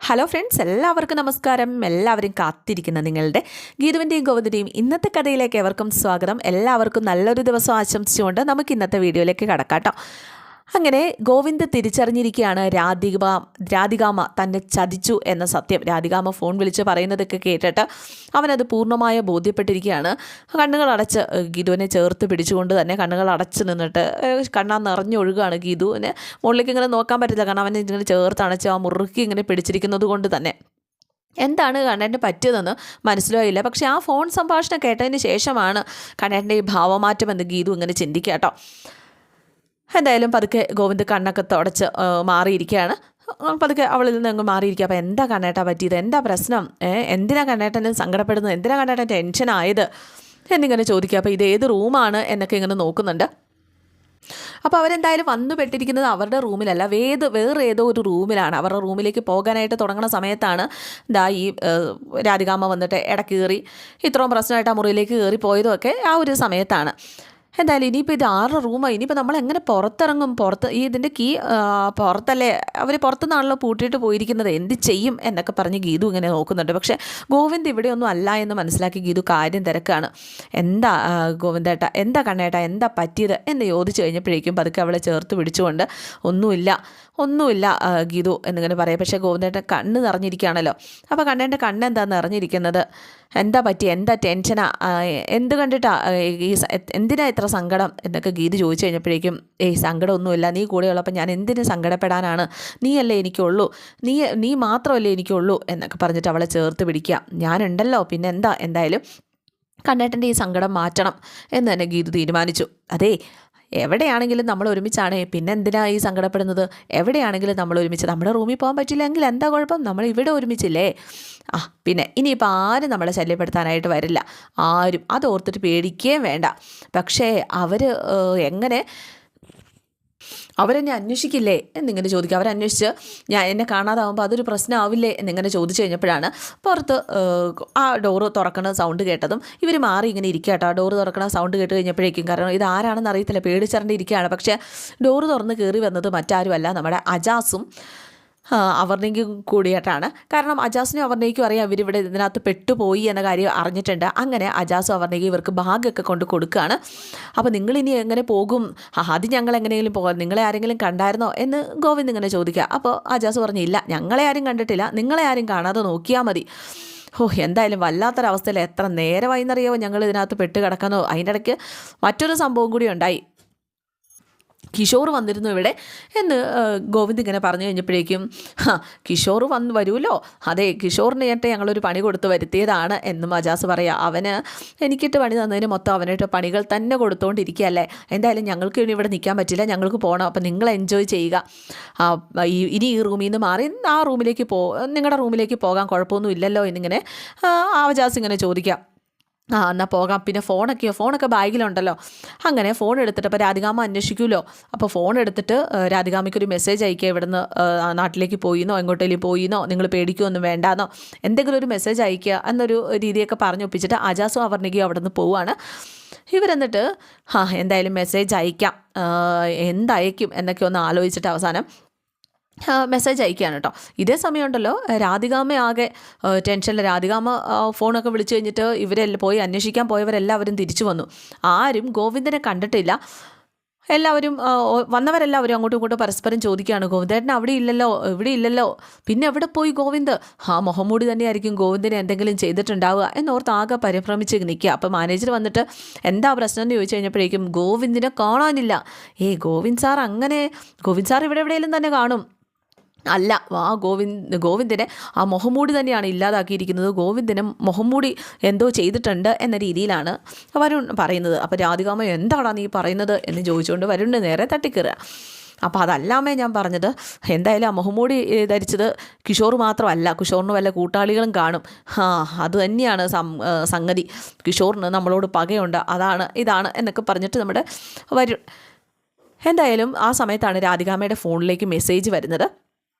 Hello friends, എല്ലാവർക്കും നമസ്കാരം. എല്ലാവരും കാത്തിരിക്കുന്ന നിങ്ങളുടെ ഗീതുവിൻ്റെയും ഗോവിന്ദൻ്റെയും ഇന്നത്തെ കഥയിലേക്ക് എവർക്കും സ്വാഗതം. എല്ലാവർക്കും നല്ലൊരു ദിവസം ആശംസിച്ചുകൊണ്ട് നമുക്ക് ഇന്നത്തെ വീഡിയോയിലേക്ക് കടക്കാട്ടോ. അങ്ങനെ ഗോവിന്ദ് തിരിച്ചറിഞ്ഞിരിക്കുകയാണ് രാധികാമ്മ തന്നെ ചതിച്ചു എന്ന സത്യം. രാധികാമ്മ ഫോൺ വിളിച്ച് പറയുന്നതൊക്കെ കേട്ടിട്ട് അവനത് പൂർണ്ണമായ ബോധ്യപ്പെട്ടിരിക്കുകയാണ്. കണ്ണുകളടച്ച് ഗീതുവിനെ ചേർത്ത് പിടിച്ചുകൊണ്ട് തന്നെ കണ്ണുകളടച്ച് നിന്നിട്ട് കണ്ണാ നിറഞ്ഞൊഴുകുകയാണ്. ഗീതുവിന് മുകളിലേക്ക് ഇങ്ങനെ നോക്കാൻ പറ്റില്ല, കാരണം അവനെ ഇങ്ങനെ ചേർത്തണച്ച് ആ മുറുക്കി ഇങ്ങനെ പിടിച്ചിരിക്കുന്നത് കൊണ്ട് തന്നെ എന്താണ് കണ്ണേട്ടന് പറ്റിയതെന്ന് മനസ്സിലായില്ല. പക്ഷേ ആ ഫോൺ സംഭാഷണം കേട്ടതിന് ശേഷമാണ് കണ്ണേട്ടൻ്റെ ഈ ഭാവമാറ്റം എന്ന് ഗീതു ഇങ്ങനെ ചിന്തിക്കുക കേട്ടോ. എന്തായാലും പതുക്കെ ഗോവിന്ദ് കണ്ണൊക്കെ തുടച്ച് മാറിയിരിക്കുകയാണ്. പതുക്കെ അവളിൽ നിന്ന് അങ്ങ് മാറിയിരിക്കുക. അപ്പോൾ എന്താ കണ്ണേട്ടാ പറ്റിയത്, എന്താ പ്രശ്നം, എന്തിനാ കണ്ണേട്ടന് സങ്കടപ്പെടുന്നത്, എന്തിനാ കണ്ണേട്ടൻ ടെൻഷനായത് എന്നിങ്ങനെ ചോദിക്കുക. അപ്പോൾ ഇത് ഏത് റൂമാണ് എന്നൊക്കെ ഇങ്ങനെ നോക്കുന്നുണ്ട്. അപ്പോൾ അവരെന്തായാലും വന്നു പെട്ടിരിക്കുന്നത് അവരുടെ റൂമിലല്ല, വേറെ ഏതോ ഒരു റൂമിലാണ്. അവരുടെ റൂമിലേക്ക് പോകാനായിട്ട് തുടങ്ങുന്ന സമയത്താണ് ഈ രാധികാമ്മ വന്നിട്ട് ഇടയ്ക്ക് കയറി ഇത്രയും പ്രശ്നമായിട്ട് ആ മുറിയിലേക്ക് കയറി പോയതുമൊക്കെ ആ ഒരു സമയത്താണ്. എന്തായാലും ഇനിയിപ്പോൾ ഇത് ആരുടെ റൂമാണ്, ഇനിയിപ്പോൾ നമ്മൾ എങ്ങനെ പുറത്തിറങ്ങും, ഇതിൻ്റെ കീ പുറത്തല്ലേ, അവർ പുറത്തുനിന്നാണല്ലോ പൂട്ടിയിട്ട് പോയിരിക്കുന്നത്, എന്ത് ചെയ്യും എന്നൊക്കെ പറഞ്ഞ് ഗീതു ഇങ്ങനെ നോക്കുന്നുണ്ട്. പക്ഷേ ഗോവിന്ദ് ഇവിടെയൊന്നും അല്ല എന്ന് മനസ്സിലാക്കി ഗീതു കാര്യം തിരക്കാണ്. എന്താ ഗോവിന്ദേട്ടാ, എന്താ കണ്ണേട്ടാ, എന്താ പറ്റിയത് എന്ന് ചോദിച്ചു കഴിഞ്ഞപ്പോഴേക്കും പതുക്കെ അവളെ ചേർത്ത് പിടിച്ചുകൊണ്ട് ഒന്നുമില്ല ഗീതു എന്നിങ്ങനെ പറയാം. പക്ഷേ ഗോവിന്ദേട്ടൻ കണ്ണ് നിറഞ്ഞിരിക്കുകയാണല്ലോ. അപ്പോൾ കണ്ണേൻ്റെ കണ്ണെന്താ നിറഞ്ഞിരിക്കുന്നത്, എന്താ പറ്റി, എന്താ ടെൻഷനാ, എന്ത് കണ്ടിട്ടാ എന്തിനാ ഇത്ര സങ്കടം എന്നൊക്കെ ഗീത ചോദിച്ചു കഴിഞ്ഞപ്പോഴേക്കും സങ്കടമൊന്നുമില്ല, നീ കൂടെയുള്ളപ്പോൾ ഞാൻ എന്തിനു സങ്കടപ്പെടാനാണ്, നീയല്ലേ എനിക്കുള്ളൂ, നീ മാത്രമല്ലേ എനിക്കുള്ളൂ എന്നൊക്കെ പറഞ്ഞിട്ട് അവളെ ചേർത്ത് പിടിക്കുക. ഞാനുണ്ടല്ലോ, പിന്നെ എന്തായാലും കണ്ണേട്ടൻ്റെ ഈ സങ്കടം മാറ്റണം എന്ന് തന്നെ ഗീത തീരുമാനിച്ചു. അതേ, എവിടെയാണെങ്കിലും നമ്മൾ ഒരുമിച്ചാണ്, പിന്നെ എന്തിനാ ഈ സങ്കടപ്പെടുന്നത്, എവിടെയാണെങ്കിലും നമ്മൾ ഒരുമിച്ച്, നമ്മുടെ റൂമിൽ പോകാൻ പറ്റില്ലെങ്കിൽ എന്താ കുഴപ്പം, നമ്മൾ ഇവിടെ ഒരുമിച്ചില്ലേ. പിന്നെ ഇനിയിപ്പോൾ ആരും നമ്മളെ ശല്യപ്പെടുത്താനായിട്ട് വരില്ല, ആരും, അത് ഓർത്തിട്ട് പേടിക്കുകയും വേണ്ട. പക്ഷേ അവരെന്നെ അന്വേഷിക്കില്ലേ എന്നിങ്ങനെ ചോദിക്കുക. അവരന്വേഷിച്ച് എന്നെ കാണാതാവുമ്പോൾ അതൊരു പ്രശ്നമാവില്ലേ എന്നിങ്ങനെ ചോദിച്ചു കഴിഞ്ഞപ്പോഴാണ് പുറത്ത് ആ ഡോറ് തുറക്കണ സൗണ്ട് കേട്ടതും ഇവർ മാറി ഇങ്ങനെ ഇരിക്കുക കേട്ടോ. ഡോറ് തുറക്കണ സൗണ്ട് കേട്ട് കഴിഞ്ഞപ്പോഴേക്കും, കാരണം ഇത് ആരാണെന്ന് അറിയത്തില്ല, പേടിച്ചറിഞ്ഞ് ഇരിക്കുകയാണ്. പക്ഷേ ഡോറ് തുറന്ന് കയറി വന്നത് മറ്റാരുമല്ല, നമ്മുടെ അജാസും അവർണയ്ക്കും കൂടിയിട്ടാണ്. കാരണം അജാസിനും അവർണയ്ക്കും അറിയാം ഇവരിവിടെ ഇതിനകത്ത് പെട്ടുപോയി എന്ന കാര്യം അറിഞ്ഞിട്ടുണ്ട്. അങ്ങനെ അജാസും അവർണയ്ക്കും ഇവർക്ക് ബാഗൊക്കെ കൊണ്ട് കൊടുക്കുകയാണ്. അപ്പോൾ നിങ്ങളിനി എങ്ങനെ പോകും, അത് ഞങ്ങൾ എങ്ങനെയെങ്കിലും പോകാം, നിങ്ങളെ ആരെങ്കിലും കണ്ടായിരുന്നോ എന്ന് ഗോവിന്ദ് ഇങ്ങനെ ചോദിക്കുക. അപ്പോൾ അജാസ് പറഞ്ഞില്ല, ഞങ്ങളെ ആരും കണ്ടിട്ടില്ല, നിങ്ങളെ ആരും കാണാതെ നോക്കിയാൽ മതി. എന്തായാലും വല്ലാത്തൊരവസ്ഥയിൽ എത്ര നേരമായിന്നറിയാമോ ഞങ്ങൾ ഇതിനകത്ത് പെട്ട് കിടക്കുന്നോ. അതിൻ്റെ ഇടയ്ക്ക് മറ്റൊരു സംഭവം കൂടി ഉണ്ടായി, കിഷോർ വന്നിരുന്നു ഇവിടെ എന്ന് ഗോവിന്ദ് ഇങ്ങനെ പറഞ്ഞു കഴിഞ്ഞപ്പോഴേക്കും, കിഷോർ വരുമല്ലോ, അതെ, കിഷോറിന് ഞങ്ങളൊരു പണി കൊടുത്ത് വരുത്തിയതാണ് എന്നും അജാസ് പറയാം. അവന് എനിക്കിട്ട് പണി തന്നതിന് മൊത്തം അവനായിട്ട് പണികൾ തന്നെ കൊടുത്തുകൊണ്ടിരിക്കുകയല്ലേ. എന്തായാലും ഞങ്ങൾക്ക് ഇനി ഇവിടെ നിൽക്കാൻ പറ്റില്ല, ഞങ്ങൾക്ക് പോകണം, അപ്പം നിങ്ങൾ എൻജോയ് ചെയ്യുക, ഇനി ഈ റൂമിൽ നിന്ന് മാറി ആ റൂമിലേക്ക് നിങ്ങളുടെ റൂമിലേക്ക് പോകാൻ കുഴപ്പമൊന്നും ഇല്ലല്ലോ എന്നിങ്ങനെ അജാസ് ഇങ്ങനെ ചോദിക്കാം. എന്നാൽ പോകാം, പിന്നെ ഫോണൊക്കെ ബാഗിലുണ്ടല്ലോ. അങ്ങനെ ഫോൺ എടുത്തിട്ട് അപ്പോൾ രാധികാമ്മ അന്വേഷിക്കുമല്ലോ. അപ്പോൾ ഫോൺ എടുത്തിട്ട് രാധികാമ്മയ്ക്കൊരു മെസ്സേജ് അയക്കുക, ഇവിടുന്ന് നാട്ടിലേക്ക് പോയിന്നോ എങ്ങോട്ടേലും പോയിന്നോ, നിങ്ങൾ പേടിക്കുമൊന്നും വേണ്ടാന്നോ, എന്തെങ്കിലും ഒരു മെസ്സേജ് അയക്കുക എന്നൊരു രീതിയൊക്കെ പറഞ്ഞൊപ്പിച്ചിട്ട് അജാസും അവർണികയും അവിടെ നിന്ന് പോവുകയാണ്. ഇവരെന്നിട്ട് എന്തായാലും മെസ്സേജ് അയക്കാം, എന്തയക്കും എന്നൊക്കെ ഒന്ന് ആലോചിച്ചിട്ട് അവസാനം മെസ്സേജ് അയക്കുകയാണ് കേട്ടോ. ഇതേ സമയമുണ്ടല്ലോ രാധികാമ്മ ആകെ ടെൻഷനിൽ. രാധികാമ്മ ഫോണൊക്കെ വിളിച്ചു കഴിഞ്ഞിട്ട് ഇവരെല്ലാം പോയി അന്വേഷിക്കാൻ പോയവരെല്ലാവരും തിരിച്ചു വന്നു. ആരും ഗോവിന്ദനെ കണ്ടിട്ടില്ല. എല്ലാവരും വന്നവരെല്ലാവരും അങ്ങോട്ടും ഇങ്ങോട്ടും പരസ്പരം ചോദിക്കുകയാണ്, ഗോവിന്ദേട്ടൻ അവിടെ ഇല്ലല്ലോ, ഇവിടെ ഇല്ലല്ലോ, പിന്നെ എവിടെ പോയി ഗോവിന്ദ്, മുഹമ്മൂടി തന്നെയായിരിക്കും ഗോവിന്ദിനെ എന്തെങ്കിലും ചെയ്തിട്ടുണ്ടാവുക എന്നോർത്ത് ആകെ പരിഭ്രമിച്ച് നിൽക്കുക. അപ്പോൾ മാനേജർ വന്നിട്ട് എന്താ പ്രശ്നം എന്ന് ചോദിച്ചു കഴിഞ്ഞപ്പോഴേക്കും ഗോവിന്ദിനെ കാണാനില്ല. ഗോവിന്ദ് സാർ ഇവിടെ എവിടെയെങ്കിലും തന്നെ കാണും. അല്ല, ഗോവിന്ദിനെ ആ മുഹമ്മൂടി തന്നെയാണ് ഇല്ലാതാക്കിയിരിക്കുന്നത്, ഗോവിന്ദിനെ മുഹമ്മൂടി എന്തോ ചെയ്തിട്ടുണ്ട് എന്ന രീതിയിലാണ് വരുൺ പറയുന്നത്. അപ്പോൾ രാധികാമ്മ എന്താടാ നീ പറയുന്നത് എന്ന് ചോദിച്ചുകൊണ്ട് വരുണിന് നേരെ തട്ടിക്കയറുക. അപ്പോൾ അതല്ലാമേ ഞാൻ പറഞ്ഞത്, എന്തായാലും ആ മുഹമ്മൂടി ധരിച്ചത് കിഷോർ മാത്രമല്ല, കിഷോറിന് വല്ല കൂട്ടാളികളും കാണും. അത് തന്നെയാണ് സംഗതി, കിഷോറിന് നമ്മളോട് പകയുണ്ട്, ഇതാണ് എന്നൊക്കെ പറഞ്ഞിട്ട് നമ്മുടെ വരുൺ. എന്തായാലും ആ സമയത്താണ് രാധികാമ്മയുടെ ഫോണിലേക്ക് മെസ്സേജ് വരുന്നത്.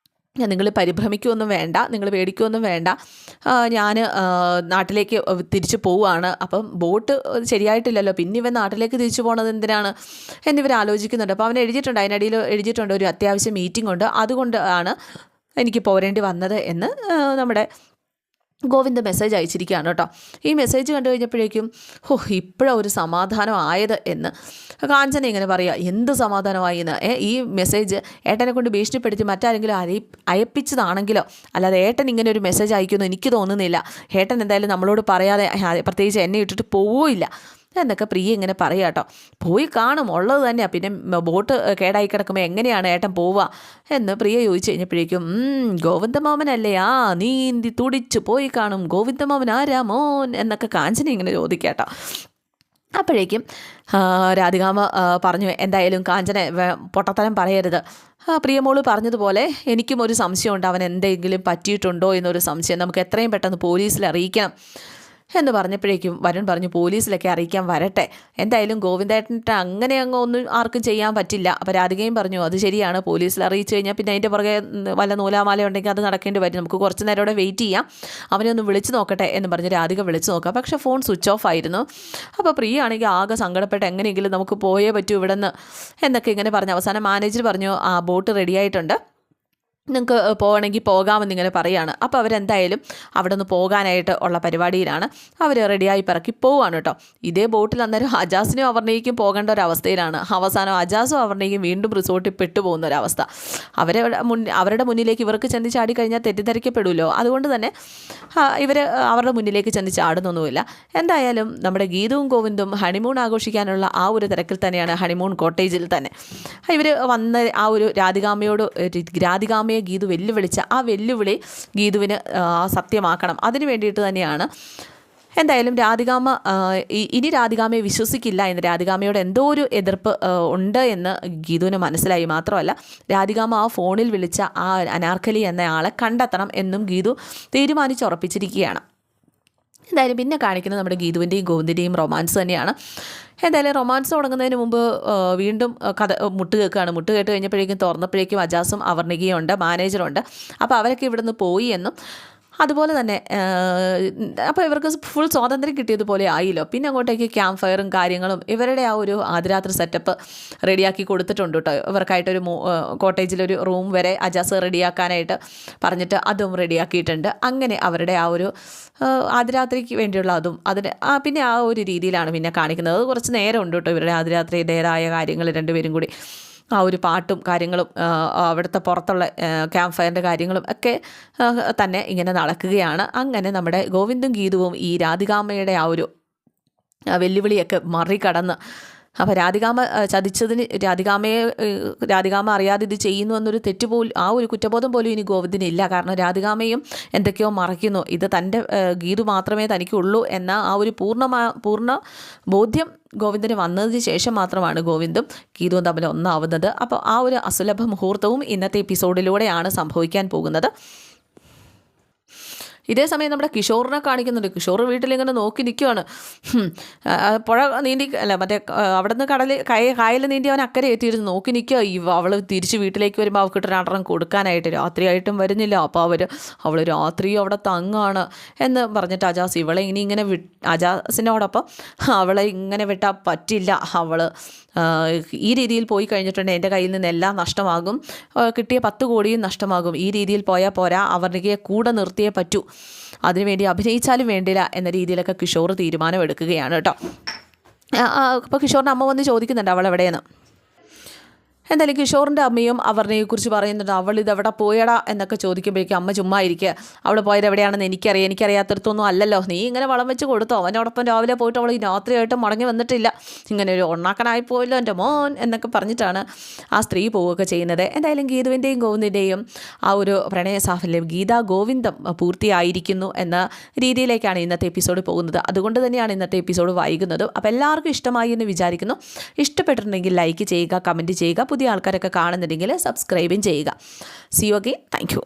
നിങ്ങൾ പരിഭ്രമിക്കുകയൊന്നും വേണ്ട, നിങ്ങൾ പേടിക്കുകയൊന്നും വേണ്ട, ഞാൻ നാട്ടിലേക്ക് തിരിച്ചു പോവുകയാണ്. അപ്പം ബോട്ട് ശരിയായിട്ടില്ലല്ലോ, പിന്നെ ഇവൻ നാട്ടിലേക്ക് തിരിച്ചു പോകണത് എന്തിനാണ് എന്നിവർ ആലോചിക്കുന്നുണ്ട്. അപ്പോൾ അവൻ എഴുതിയിട്ടുണ്ട്, അതിനിടയിൽ എഴുതിയിട്ടുണ്ട് ഒരു അത്യാവശ്യം മീറ്റിംഗ് ഉണ്ട്, അതുകൊണ്ടാണ് എനിക്ക് പോരേണ്ടി വന്നത് എന്ന് നമ്മുടെ ഗോവിന്ദ് മെസ്സേജ് അയച്ചിരിക്കുകയാണ് കേട്ടോ. ഈ മെസ്സേജ് കണ്ടു കഴിഞ്ഞപ്പോഴേക്കും ഇപ്പോഴാണ് ഒരു സമാധാനം ആയത് എന്ന് കാഞ്ചന ഇങ്ങനെ പറയുക. എന്ത് സമാധാനമായി എന്ന്. ഈ മെസ്സേജ് ഏട്ടനെ കൊണ്ട് ഭീഷണിപ്പെടുത്തി മറ്റാരെങ്കിലും അയപ്പിച്ചതാണെങ്കിലോ, അല്ലാതെ ഏട്ടൻ ഇങ്ങനെ ഒരു മെസ്സേജ് അയക്കുമെന്ന് എനിക്ക് തോന്നുന്നില്ല. ഏട്ടൻ എന്തായാലും നമ്മളോട് പറയാതെ പ്രത്യേകിച്ച് എന്നെ ഇട്ടിട്ട് പോവില്ല എന്നൊക്കെ പ്രിയ ഇങ്ങനെ പറയുക കേട്ടോ. പോയി കാണും, ഉള്ളത് തന്നെയാണ്. പിന്നെ ബോട്ട് കേടായി കിടക്കുമ്പോൾ എങ്ങനെയാണ് ഏട്ടൻ പോവുക എന്ന് പ്രിയ ചോദിച്ചു കഴിഞ്ഞപ്പോഴേക്കും ഗോവിന്ദമാമനല്ലേ, നീന്തി തുടിച്ചു പോയി കാണും, ഗോവിന്ദമാമൻ ആരാ മോൻ എന്നൊക്കെ കാഞ്ചന ഇങ്ങനെ ചോദിക്കുക കേട്ടോ. അപ്പോഴേക്കും രാധികാമ്മ പറഞ്ഞു, എന്തായാലും കാഞ്ചന പൊട്ടത്തരം പറയരുത്. പ്രിയമോള് പറഞ്ഞതുപോലെ എനിക്കും ഒരു സംശയമുണ്ട്, അവൻ എന്തെങ്കിലും പറ്റിയിട്ടുണ്ടോ എന്നൊരു സംശയം, നമുക്ക് എത്രയും പെട്ടെന്ന് പോലീസിൽ അറിയിക്കണം എന്ന് പറഞ്ഞപ്പോഴേക്കും വരുൺ പറഞ്ഞു, പോലീസിലൊക്കെ അറിയിക്കാൻ വരട്ടെ, എന്തായാലും ഗോവിന്ദേട്ടനിട്ട് അങ്ങനെ ഒന്നും ആർക്കും ചെയ്യാൻ പറ്റില്ല. അപ്പോൾ രാധികയും പറഞ്ഞു, അത് ശരിയാണ്, പോലീസിൽ അറിയിച്ചു കഴിഞ്ഞാൽ പിന്നെ അതിൻ്റെ പുറകെ വല്ല നൂലാമാല ഉണ്ടെങ്കിൽ അത് നടക്കേണ്ടി വരും, നമുക്ക് കുറച്ച് നേരം അവിടെ വെയിറ്റ് ചെയ്യാം, അവനെ ഒന്ന് വിളിച്ച് നോക്കട്ടെ എന്ന് പറഞ്ഞ് രാധിക വിളിച്ച് നോക്കാം. പക്ഷേ ഫോൺ സ്വിച്ച് ഓഫ് ആയിരുന്നു. അപ്പോൾ പ്രിയ ആണെങ്കിൽ ആകെ സങ്കടപ്പെട്ട് എങ്ങനെയെങ്കിലും നമുക്ക് പോയേ പറ്റൂ ഇവിടെ നിന്ന് എന്നൊക്കെ ഇങ്ങനെ പറഞ്ഞു. അവസാനം മാനേജർ പറഞ്ഞു, ബോട്ട് റെഡി ആയിട്ടുണ്ട്, നിങ്ങൾക്ക് പോകണമെങ്കിൽ പോകാമെന്നിങ്ങനെ പറയുകയാണ്. അപ്പോൾ അവരെന്തായാലും അവിടെ നിന്ന് പോകാനായിട്ട് ഉള്ള പരിപാടിയിലാണ്. അവർ റെഡിയായി പിറക്കി പോവുകയാണ് കേട്ടോ. ഇതേ ബോട്ടിൽ അന്നേരം അജാസിനും അവർണയ്ക്കും പോകേണ്ട ഒരവസ്ഥയിലാണ്. അവസാനം അജാസും അവർണയ്ക്കും വീണ്ടും റിസോർട്ടിൽ പെട്ടുപോകുന്ന ഒരവസ്ഥ. അവരുടെ മുന്നിലേക്ക് ഇവർക്ക് ചെന്ന് ചാടി കഴിഞ്ഞാൽ തെറ്റിദ്ധരിക്കപ്പെടുമല്ലോ. അതുകൊണ്ട് തന്നെ ഇവർ അവരുടെ മുന്നിലേക്ക് ചെന്ന് ചാടുന്നൊന്നുമില്ല. എന്തായാലും നമ്മുടെ ഗീതവും ഗോവിന്ദും ഹണിമൂൺ ആഘോഷിക്കാനുള്ള ആ ഒരു തിരക്കിൽ തന്നെയാണ്, ഹണിമൂൺ കോട്ടേജിൽ തന്നെ ഇവർ വന്ന ആ ഒരു രാധികാമ്മയെ ഗീതു വെല്ലുവിളിച്ച ആ വെല്ലുവിളി ഗീതുവിന് സത്യമാക്കണം. അതിന് വേണ്ടിയിട്ട് തന്നെയാണ് എന്തായാലും ഇനി രാധികാമ്മയെ വിശ്വസിക്കില്ല എന്ന്, രാധികാമ്മയോട് എന്തോ ഒരു എതിർപ്പ് ഉണ്ട് എന്ന് ഗീതുവിന് മനസ്സിലായി. മാത്രമല്ല രാധികാമ്മ ആ ഫോണിൽ വിളിച്ച ആ അനാർക്കലി എന്ന ആളെ കണ്ടെത്തണം എന്നും ഗീതു തീരുമാനിച്ചുറപ്പിച്ചിരിക്കുകയാണ്. എന്തായാലും പിന്നെ കാണിക്കുന്നത് നമ്മുടെ ഗീതുവിൻ്റെയും ഗോവിന്ദിൻ്റെയും റൊമാൻസ് തന്നെയാണ്. എന്തായാലും റൊമാൻസ് തുടങ്ങുന്നതിന് മുമ്പ് വീണ്ടും കഥ മുട്ട് കേട്ട് കഴിഞ്ഞപ്പോഴേക്കും തുറന്നപ്പോഴേക്കും അജാസും അവർണികയും ഉണ്ട്, മാനേജറുണ്ട്. അപ്പോൾ അവരൊക്കെ ഇവിടുന്ന് പോയി എന്നും അതുപോലെ തന്നെ അപ്പോൾ ഇവർക്ക് ഫുൾ സ്വാതന്ത്ര്യം കിട്ടിയതുപോലെ ആയില്ലോ. പിന്നെ അങ്ങോട്ടേക്ക് ക്യാമ്പ് ഫയറും കാര്യങ്ങളും ഇവരുടെ ആ ഒരു ആദ്യരാത്രി സെറ്റപ്പ് റെഡിയാക്കി കൊടുത്തിട്ടുണ്ട് കേട്ടോ. ഇവർക്കായിട്ടൊരു കോട്ടേജിലൊരു റൂം വരെ അജാസ് റെഡിയാക്കാനായിട്ട് പറഞ്ഞിട്ട് അതും റെഡിയാക്കിയിട്ടുണ്ട്. അങ്ങനെ അവരുടെ ആ ഒരു ആദ്യരാത്രിക്ക് വേണ്ടിയുള്ള അതും അതിന് പിന്നെ ആ ഒരു രീതിയിലാണ് പിന്നെ കാണിക്കുന്നത്. അത് കുറച്ച് നേരം ഉണ്ട് കേട്ടോ ഇവരുടെ ആദ്യരാത്രിയുടേതായ കാര്യങ്ങൾ രണ്ടുപേരും കൂടി ആ ഒരു പാട്ടും കാര്യങ്ങളും അവിടുത്തെ പുറത്തുള്ള ക്യാമ്പ് ഫയറിൻ്റെ കാര്യങ്ങളും ഒക്കെ തന്നെ ഇങ്ങനെ നടക്കുകയാണ്. അങ്ങനെ നമ്മുടെ ഗോവിന്ദും ഗീതുവും ഈ രാധികാമ്മയുടെ ആ ഒരു വെല്ലുവിളിയൊക്കെ മറികടന്ന്, അപ്പോൾ രാധികാമ്മ ചതിച്ചതിന് രാധികാമ്മ അറിയാതെ ഇത് ചെയ്യുന്നു എന്നൊരു തെറ്റുപോലും ആ ഒരു കുറ്റബോധം പോലും ഇനി ഗോവിന്ദിനില്ല. കാരണം രാധികാമ്മയും എന്തൊക്കെയോ മറയ്ക്കുന്നു, ഇത് തൻ്റെ ഗീതു മാത്രമേ തനിക്കുള്ളൂ എന്ന ആ ഒരു പൂർണ്ണ ബോധ്യം ഗോവിന്ദന് വന്നതിന് ശേഷം മാത്രമാണ് ഗോവിന്ദും ഗീതുവും തമ്മിൽ ഒന്നാവുന്നത്. അപ്പോൾ ആ ഒരു അസുലഭ മുഹൂർത്തവും ഇന്നത്തെ എപ്പിസോഡിലൂടെയാണ് സംഭവിക്കാൻ പോകുന്നത്. ഇതേ സമയം നമ്മുടെ കിഷോറിനെ കാണിക്കുന്നുണ്ട്. കിഷോർ വീട്ടിലിങ്ങനെ നോക്കി നിൽക്കുകയാണ്. പുഴ നീന്തി മറ്റേ അവിടെ നിന്ന് കായൽ നീന്തി അവൻ അക്കരെ എത്തിയിരുന്നു നോക്കി നിൽക്കുക. അവൾ തിരിച്ച് വീട്ടിലേക്ക് വരുമ്പോൾ അവൾക്ക് രണ്ടെണ്ണം കൊടുക്കാനായിട്ട്, രാത്രിയായിട്ടും വരുന്നില്ല. അപ്പോൾ അവൾ രാത്രിയും അവിടെ തങ്ങാണ് എന്ന് പറഞ്ഞിട്ട് അജാസ് ഇവളെ ഇങ്ങനെ അജാസിനോടൊപ്പം അവളെ ഇങ്ങനെ വിട്ടാൽ പറ്റില്ല, അവൾ ഈ രീതിയിൽ പോയി കഴിഞ്ഞിട്ടുണ്ടെങ്കിൽ എൻ്റെ കയ്യിൽ നിന്ന് എല്ലാം നഷ്ടമാകും, കിട്ടിയ 10 കോടിയും നഷ്ടമാകും, ഈ രീതിയിൽ പോയാൽ പോരാ, അവരുടെ കൂടെ നിർത്തിയേ പറ്റൂ, അതിനുവേണ്ടി അഭിനയിച്ചാലും വേണ്ടില്ല എന്ന രീതിയിലൊക്കെ കിഷോർ തീരുമാനമെടുക്കുകയാണ് കേട്ടോ. അപ്പോൾ കിഷോറിൻ്റെ അമ്മ വന്ന് ചോദിക്കുന്നുണ്ട് അവൾ എവിടെയെന്ന്. എന്തായാലും കിഷോറിൻ്റെ അമ്മയും അവർണയെക്കുറിച്ച് പറയുന്നുണ്ട്. അവൾ ഇതെവിടെ പോയടാ എന്നൊക്കെ ചോദിക്കുമ്പോഴേക്കും അമ്മ ചുമ്മാ ഇരിക്കുക. അവൾ പോയത് എവിടെയാണെന്ന് എനിക്കറിയാത്തടത്തൊന്നും അല്ലല്ലോ, നീ ഇങ്ങനെ വളം വെച്ച് കൊടുത്തോ, അവനോടൊപ്പം രാവിലെ പോയിട്ട് അവൾ ഈ രാത്രിയായിട്ട് മടങ്ങി വന്നിട്ടില്ല, ഇങ്ങനെ ഒരു ഒണ്ണാക്കനായി പോയല്ലോ എൻ്റെ മോൻ എന്നൊക്കെ പറഞ്ഞിട്ടാണ് ആ സ്ത്രീ പോവുകയൊക്കെ ചെയ്യുന്നത്. എന്തായാലും ഗീതുവിൻ്റെയും ഗോവിന്ദിൻ്റെയും ആ ഒരു പ്രണയ സാഫല്യം ഗീതാ ഗോവിന്ദം പൂർത്തിയായിരിക്കുന്നു എന്ന രീതിയിലേക്കാണ് ഇന്നത്തെ എപ്പിസോഡ് പോകുന്നത്. അതുകൊണ്ട് തന്നെയാണ് ഇന്നത്തെ എപ്പിസോഡ് വൈകുന്നത്. അപ്പോൾ എല്ലാവർക്കും ഇഷ്ടമായി എന്ന് വിചാരിക്കുന്നു. ഇഷ്ടപ്പെട്ടിട്ടുണ്ടെങ്കിൽ ലൈക്ക് ചെയ്യുക, കമൻറ്റ് ചെയ്യുക, പുതിയ ആൾക്കാരൊക്കെ കാണുന്നുണ്ടെങ്കിൽ സബ്സ്ക്രൈബും ചെയ്യുക. C you again. Thank you.